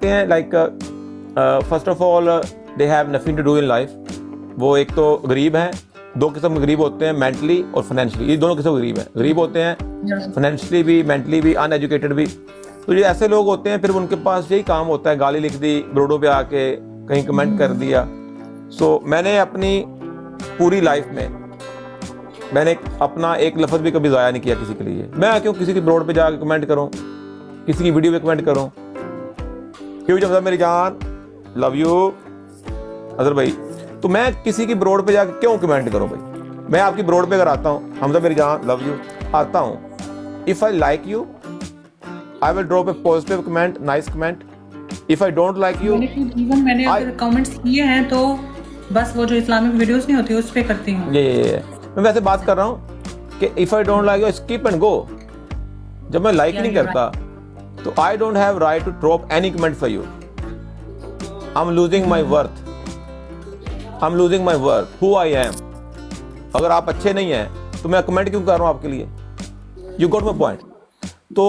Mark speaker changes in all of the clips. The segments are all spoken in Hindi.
Speaker 1: होते हैं like first of all they have nothing to do in life. वो एक तो गरीब हैं, दो किस्म के गरीब होते हैं, मेंटली और फाइनेंशियली। ये दोनों किस्म के गरीब हैं। गरीब होते हैं फाइनेंशियली भी, मेंटली भी, अनएजुकेटेड भी। तो ये ऐसे लोग होते हैं, फिर उनके पास यही काम होता है, गाली लिख दी बोर्डों पे आके, कहीं कमेंट कर दिया। सो मैंने अपनी पूरी लाइफ में मैंने अपना एक लफ्ज़ भी कभी ज़ाया नहीं किया किसी के लिए। मैं क्यों किसी के बोर्ड पे जाके कमेंट करूं, किसी की वीडियो पे कमेंट करूं? क्यों जब मेरी जान, लव यू अजहर भाई। तो मैं किसी की ब्रोड पे जाके क्यों कमेंट करूं भाई? मैं आपकी ब्रोड पे अगर आता हूं, हमजा मेरी जान, लव यू, आता हूं, if I like you I will drop A positive comment, nice comment. If I don't like you,
Speaker 2: मैंने अगर कमेंट्स किए हैं तो बस वो जो इस्लामिक वीडियोस नहीं होती उस पे करती हूं।
Speaker 1: ये मैं वैसे बात कर रहा हूं कि if I don't like you skip and go. जब मैं लाइक नहीं करता तो I don't have right to drop any comment for you. I am losing my worth, I am losing my worth, who I am. अगर आप अच्छे नहीं हैं तो मैं कमेंट क्यों कर रहा हूं आपके लिए? You got my point. तो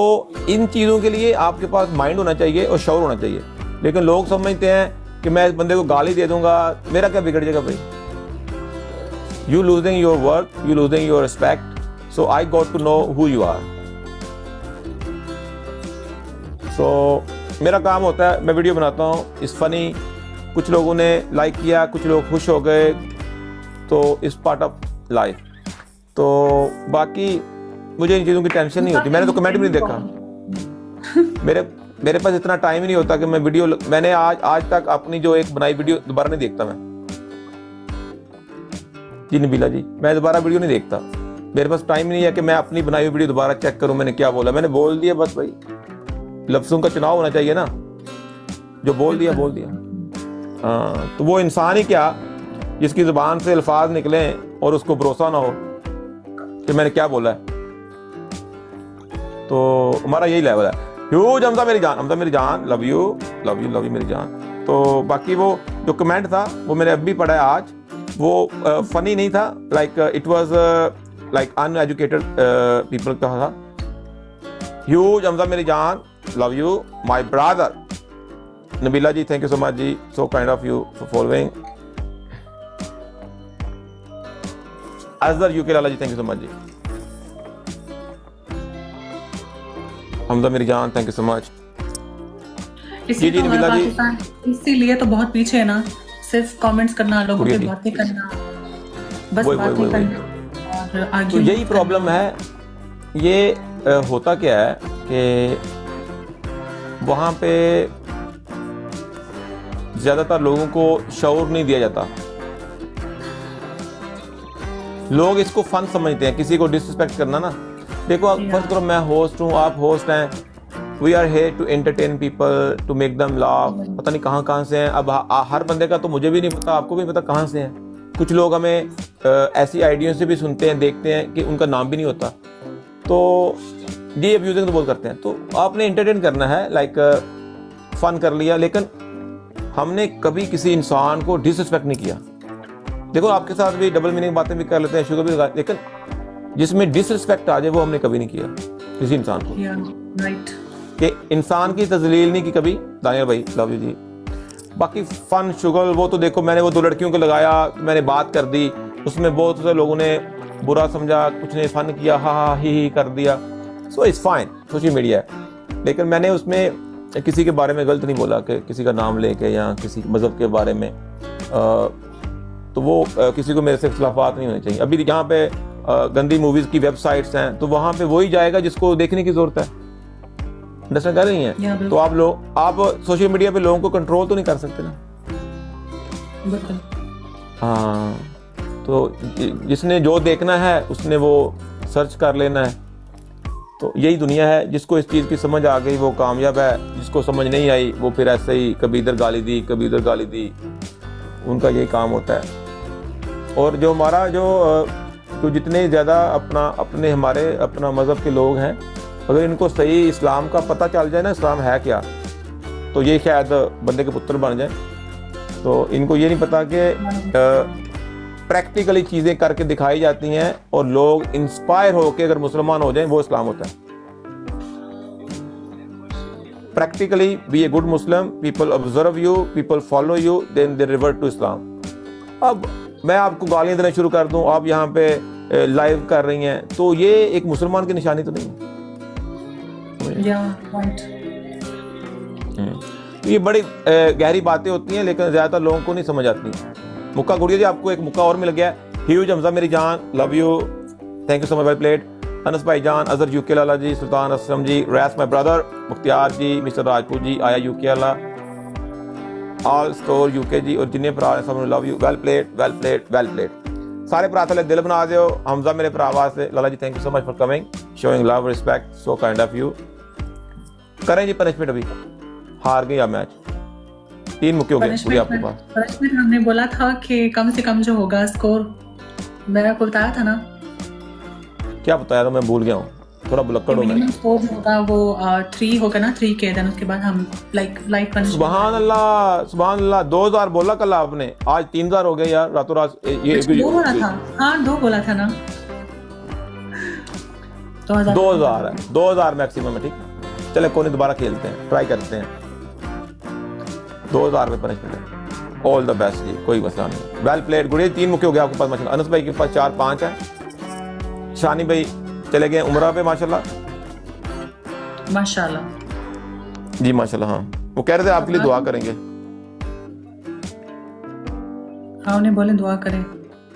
Speaker 1: इन चीज़ों के लिए आपके पास माइंड होना चाहिए और शौर होना चाहिए। लेकिन लोग समझते हैं कि मैं इस बंदे को गाली दे दूंगा, मेरा क्या बिगड़ जाएगा भाई? You losing your worth, you losing your respect, so I got to know who you are. सो मेरा काम होता है, मैं वीडियो बनाता हूँ, इस फनी, कुछ लोगों ने लाइक किया, कुछ लोग खुश हो गए, तो इस पार्ट ऑफ लाइफ। तो बाकी मुझे इन चीज़ों की टेंशन नहीं होती। मैंने तो कमेंट भी नहीं देखा। मेरे पास इतना टाइम ही नहीं होता कि मैं वीडियो, मैंने आज तक अपनी जो एक बनाई वीडियो दोबारा नहीं देखता मैं जी, नबीला जी, मैं दोबारा वीडियो नहीं देखता। मेरे पास टाइम नहीं है कि मैं अपनी बनाई हुई वीडियो दोबारा चेक करूं मैंने क्या बोला। मैंने बोल दिया बस भाई, लफ्ज़ों का चुनाव होना चाहिए ना, जो बोल दिया बोल दिया। हाँ, तो वो इंसान ही क्या जिसकी ज़ुबान से अल्फाज निकलें और उसको भरोसा ना हो कि मैंने क्या बोला है। तो हमारा यही लेवल है। ह्यूज हमजा मेरी जान, हमजा मेरी जान, love you love you love you मेरी जान। तो बाकी वो जो कमेंट था वो मैंने अभी पढ़ा है आज, वो फनी नहीं था, like it was like uneducated people का था। ह्यूज हमजा मेरी जान, love you my brother. Nabeela ji, thank you so much ji, so kind of you for following. Azhar UK Lala ji, thank you so much ji. Hamza मेरी जान, thank you so much ji ji. Nabeela ji,
Speaker 2: इसीलिए तो बहुत पीछे है ना, सिर्फ कमेंट्स करना, लोगों की बातें करना, बस बातें करना और आगे।
Speaker 1: तो यही प्रॉब्लम है। ये होता क्या है कि वहाँ पे ज़्यादातर लोगों को शऊर नहीं दिया जाता। लोग इसको फन समझते हैं, किसी को डिसरिस्पेक्ट करना ना। देखो आप फर्स्ट करो, मैं होस्ट हूँ, आप होस्ट हैं, we are here to entertain people, to make them laugh. पता नहीं कहाँ से हैं। अब हर बंदे का तो मुझे भी नहीं पता, आपको भी नहीं पता कहाँ से हैं। कुछ लोग हमें ऐसी आइडियों से भी सुनते हैं, देखते हैं कि उनका नाम भी नहीं होता, तो ये अब्यूजिंग तो बहुत करते हैं। तो आपने एंटरटेन करना है, लाइक फन कर लिया, लेकिन हमने कभी किसी इंसान को डिसरिस्पेक्ट नहीं किया। देखो आपके साथ भी डबल मीनिंग बातें भी कर लेते हैं, शुगर भी लगा, लेकिन जिसमें डिसरिस्पेक्ट आ जाए वो हमने कभी नहीं किया किसी इंसान को।
Speaker 2: राइट,
Speaker 1: कि इंसान की तजलील नहीं की कभी। दानियल भाई, लव यू जी। बाकी फन शुगर, वो तो देखो मैंने वो दो लड़कियों को लगाया, मैंने बात कर दी, उसमें बहुत से लोगों ने बुरा समझा, कुछ ने फन किया, हा हा ही कर दिया। So it's fine, social media है। लेकिन मैंने उसमें किसी के बारे में गलत नहीं बोला कि किसी का नाम लेके या किसी मज़हब के बारे में। तो वो किसी को मेरे से इख्तिलाफात नहीं होने चाहिए। अभी यहाँ पे गंदी मूवीज़ की वेबसाइट्स हैं, तो वहाँ पे वही जाएगा जिसको देखने की ज़रूरत है। अंडरस्टैंड कर रही हैं? तो आप सोशल मीडिया पे लोगों को कंट्रोल तो नहीं कर सकते ना। हाँ, तो जिसने जो देखना है उसने वो सर्च कर लेना है। तो यही दुनिया है। जिसको इस चीज़ की समझ आ गई वो कामयाब है, जिसको समझ नहीं आई वो फिर ऐसे ही कभी इधर गाली दी, कभी इधर गाली दी। उनका यही काम होता है। और जो हमारा तो जितने ज़्यादा अपना मज़हब के लोग हैं, अगर इनको सही इस्लाम का पता चल जाए ना, इस्लाम है क्या, तो ये शायद बंदे के पुत्र बन जाए। तो इनको ये नहीं पता कि प्रैक्टिकली चीज़ें करके दिखाई जाती हैं और लोग इंस्पायर होकर अगर मुसलमान हो जाएं, वो इस्लाम होता है। practically be a good Muslim, people observe you, people follow you, then they revert to Islam. अब मैं आपको गालियाँ देना शुरू कर दूँ, आप यहाँ पे लाइव कर रही हैं, तो ये एक मुसलमान की निशानी तो नहीं है।
Speaker 2: right.
Speaker 1: तो ये बड़ी गहरी बातें होती हैं, लेकिन ज़्यादातर लोगों को नहीं समझ आती। मुक्का गुड़िया जी, आपको एक मुक्का और मिल गया। ह्यूज हमजा मेरी जान, love you, thank you so much, well played. Anas भाई जान, Azhar UK Lala ji, Sultan Aslam ji, Rais my brother, Mukhtiyar ji, mister Rajput ji, आया यूके वाला, ऑल स्टोर यूके जी, और जिन्हें भरा सब love you, well played, well played, well played. सारे भरा थले दिल बना दो। हमजा मेरे भरा वास्ते, Lala ji thank you so much for coming, showing love, respect, so kind of you. करें जी पनिशमेंट, अभी हार गई आप मैच, 3 मुक्के हो गए पूरी आपके पास।
Speaker 2: पनिशमेंट हमने बोला था कि कम से कम जो होगा स्कोर, मैंने आपको बताया था ना।
Speaker 1: क्या बताया था, मैं भूल गया हूँ, थोड़ा बुलक्कड़ हो मैं।
Speaker 2: मिनिमम स्कोर होगा वो 3 होगा ना, 3 के, देन उसके बाद हम लाइक पनिशमेंट।
Speaker 1: सुभान अल्लाह, सुभान अल्लाह। 2000 बोला कल आपने, आज 3000 हो गए यार, रातों रात। ये
Speaker 2: 2 बोला था, हाँ 2 बोला था ना।
Speaker 1: 2000 है, 2000 मैक्सिमम है, ठीक है। चले कोई नहीं, दोबारा खेलते हैं, ट्राई करते हैं। 2000 में पनिशमेंट है। ऑल द बेस्ट जी, कोई मसला नहीं। वेल प्लेड गुड़िया, 3 मुक्के हो गए आपके पास माशाल्लाह। अनस भाई के पास 4-5 है। शानी भाई चले गए उमरा पे माशाल्लाह जी, माशाल्लाह। हाँ, वो कह रहे थे आपके लिए दुआ करेंगे।
Speaker 2: हाँ, उन्हें बोले दुआ करें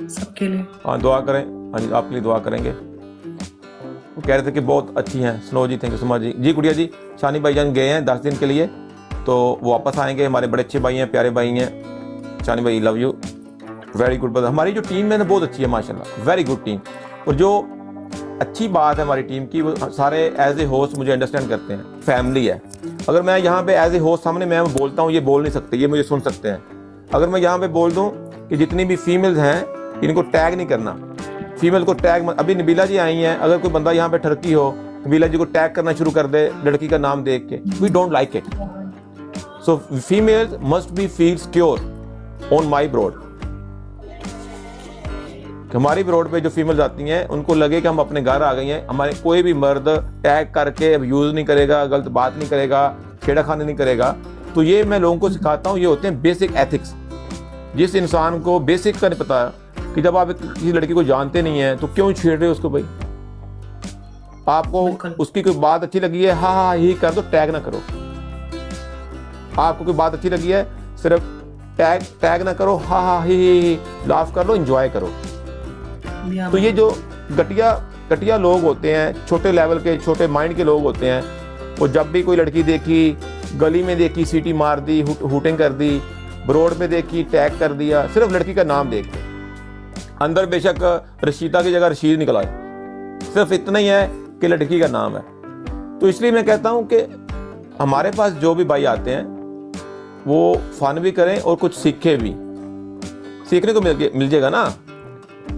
Speaker 2: सबके लिए।
Speaker 1: हाँ, दुआ करें। हाँ जी, आपके लिए दुआ करेंगे। वो कह रहे थे कि बहुत अच्छी हैं। Snow ji thank you so much ji. जी गुड़िया जी, शानी भाईजान गए हैं 10 दिन के लिए, तो वो वापस आएंगे। हमारे बड़े अच्छे भाई हैं, प्यारे भाई हैं। शानी भाई love you, very good brother. हमारी जो टीम है ना बहुत अच्छी है माशाल्लाह, वेरी गुड टीम। और जो अच्छी बात है हमारी टीम की, वो सारे एज ए होस्ट मुझे अंडरस्टैंड करते हैं, फैमिली है। अगर मैं यहाँ पे एज ए होस्ट सामने मैं बोलता हूँ, ये बोल नहीं सकते, ये मुझे सुन सकते हैं। अगर मैं यहाँ पे बोल दूँ कि जितनी भी फीमेल्स हैं इनको टैग नहीं करना, फीमेल को टैग अभी नबीला जी आई हैं, अगर कोई बंदा यहाँ पे ठरकी हो, नबीला जी को टैग करना शुरू कर दे लड़की का नाम देख के, we don't like it. So females must be feel secure on my brand. हमारी ब्रॉड पे जो फीमेल्स आती हैं उनको लगे कि हम अपने घर आ गई हैं, हमारे कोई भी मर्द टैग करके यूज नहीं करेगा, गलत बात नहीं करेगा, छेड़खानी नहीं करेगा। तो ये मैं लोगों को सिखाता हूँ, ये होते हैं बेसिक एथिक्स। जिस इंसान को बेसिक का नहीं पता कि जब आप किसी लड़की को जानते नहीं है तो क्यों छेड़ रहे हो उसको भाई। आपको उसकी कोई बात अच्छी लगी है, हाँ हाँ यही कर दो, टैग ना करो। आपको कोई बात अच्छी लगी है, सिर्फ टैग ना करो, हाँ हाँ ही लाफ कर लो, एंजॉय करो। तो ये जो घटिया लोग होते हैं, छोटे लेवल के, छोटे माइंड के लोग होते हैं, वो जब भी कोई लड़की देखी, गली में देखी, सीटी मार दी, हुटिंग कर दी, रोड पे देखी टैग कर दिया, सिर्फ लड़की का नाम देख के। अंदर बेशक रशीदा की जगह रशीद निकल आए, सिर्फ इतना ही है कि लड़की का नाम है। तो इसलिए मैं कहता हूँ कि हमारे पास जो भी भाई आते हैं वो फन भी करें और कुछ सीखे भी, सीखने को मिल जाएगा ना।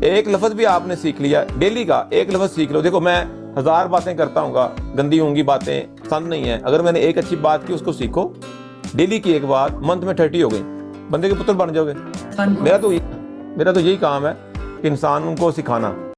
Speaker 1: एक लफ्ज़ भी आपने सीख लिया, डेली का एक लफ्ज़ सीख लो। देखो मैं 1000 बातें करता हूँगा, गंदी होंगी बातें, पसंद नहीं है। अगर मैंने एक अच्छी बात की, उसको सीखो, डेली की एक बात, मंथ में 30 हो गई, बंदे के पुत्र बन जाओगे। मेरा तो यही काम है कि इंसान को सिखाना।